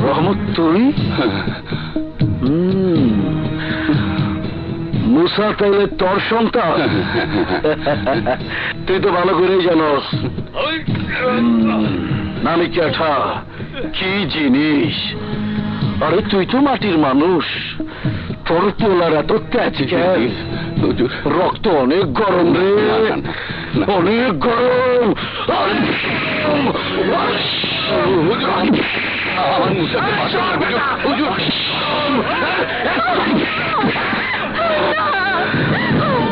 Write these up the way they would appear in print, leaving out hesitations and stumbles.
রহমত তুই? মুসা তাইলে তোর সন্তান? তুই তো ভালো করেই জানোস নানি ক্যাঠা কি জিনিস। আরে তুই তো মাটির মানুষ, তোর পোলার এত তেজ কেন? রক্ত অনেক গরম রে, অনেক গরম।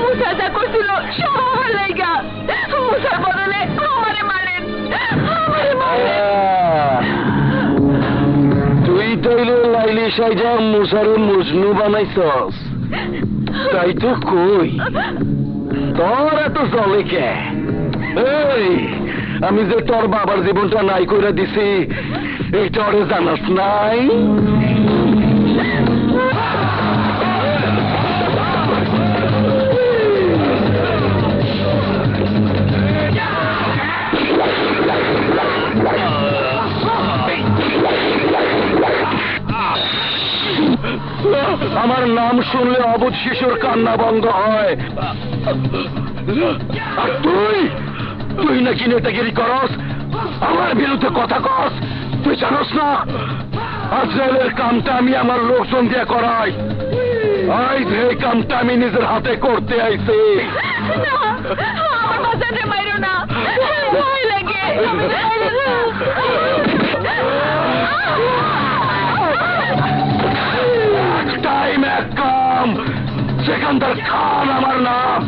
মুসা যা করছিল সব আমার লাইগা। মুসার বদলে আমারে মারেন, আমারে মারেন। তুই তাইলে লাইলি সাইজা মুসারে মজনু বানাইছস, তাই তো কই তোর এত জলে কে? এই আমি যে তোর বাবার জীবনটা নাই কইরা দিছি এই তোরে জানাস নাই? আমার নাম শুনলে অবুঝ শিশুর কান্না বন্ধ হয়। আর তুই নাকি নেতাগিরি করস, আমার বিরুদ্ধে কথা কস। তুই জানোস না আজরাইলের কামটা আমি আমার লোকজন দিয়ে করাই। আজ এই কামটা আমি নিজের হাতে করতে আইছি। আমার বাচ্চাদের মাইরো না, ভয় লাগে। টাইম এক কাম, সেখানকার খান আমার নাম।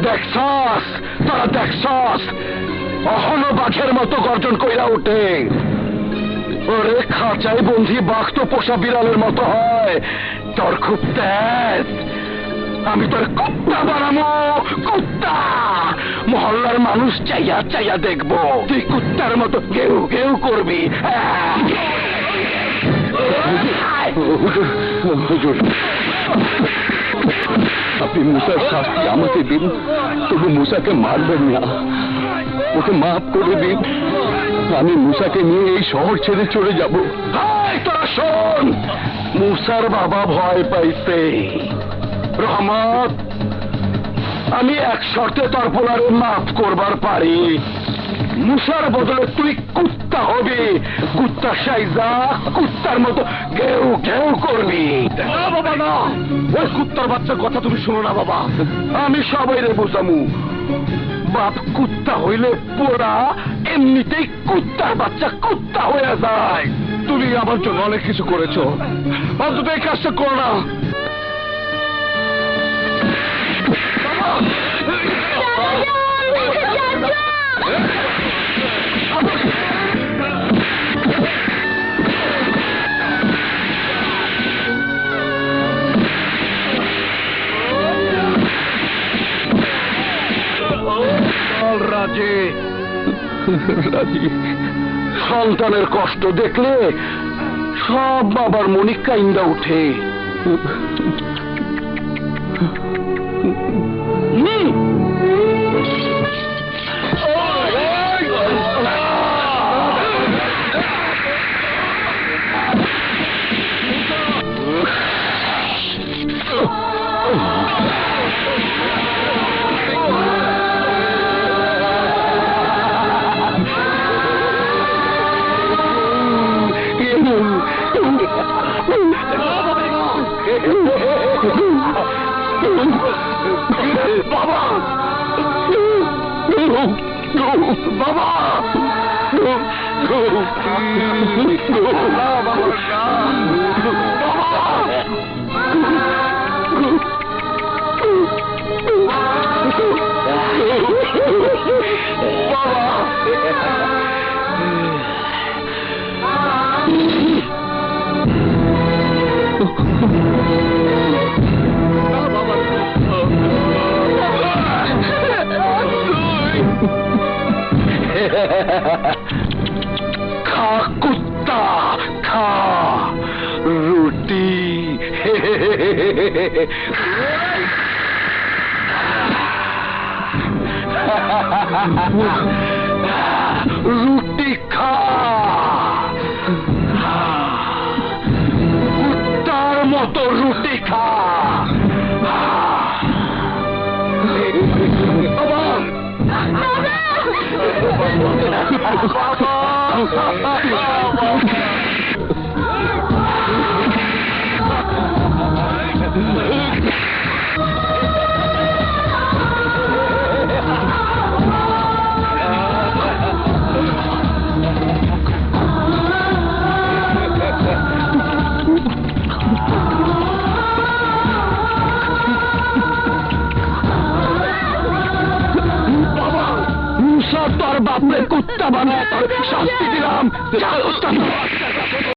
দেখছস তোরা, দেখছস অহনো বাঘের মতো গর্জন কইরা উঠে। ওরে খাঁচাই বন্ধি বাঘ তো পোষা বিড়ালের মতো হয়। তোর খুব তেজ, আমি তোর কুত্তা বানাবো, কুত্তা। মহল্লার মানুষ চাইয়া চাইয়া দেখবো তুই কুত্তার মতো কেউ কেউ করবি। আপনি মুসার শাস্তি আমাকে দিন, তবু মুসাকে মারবেন না, ওকে মাফ করে দিন। আমি মুসাকে নিয়ে এই শহর ছেড়ে চলে যাব। তোরা শোন, মুসার বাবা ভয় পাইছে। রহমত, আমি এক শর্তে তোর পোলারে মাফ করবার পারি। মুসার বদলে তুই কুত্তা হবি, কুত্তা সাইজা কুত্তার মতো কেউ কেউ করবি। না বাবা না, ওই কুত্তার বাচ্চার কথা তুমি শোনো না বাবা। আমি সবাই রে বুঝামু, বাপ কুত্তা হইলে পোড়া এমনিতেই কুত্তার বাচ্চা কুত্তা হয়ে যায়। তুমি আমার জন্য অনেক কিছু করেছো, অন্তত এই কাজটা করো না। রাজি, সন্তানের কষ্ট দেখলে সব বাবার মনে কাইন্দা উঠে। বাবা, বাবা, খা কুত্তা। রুটি খা, কুত্তার মতো রুটি খা। তোর বাপরে কুত্তা বানায় তোর শাস্তি দিলাম।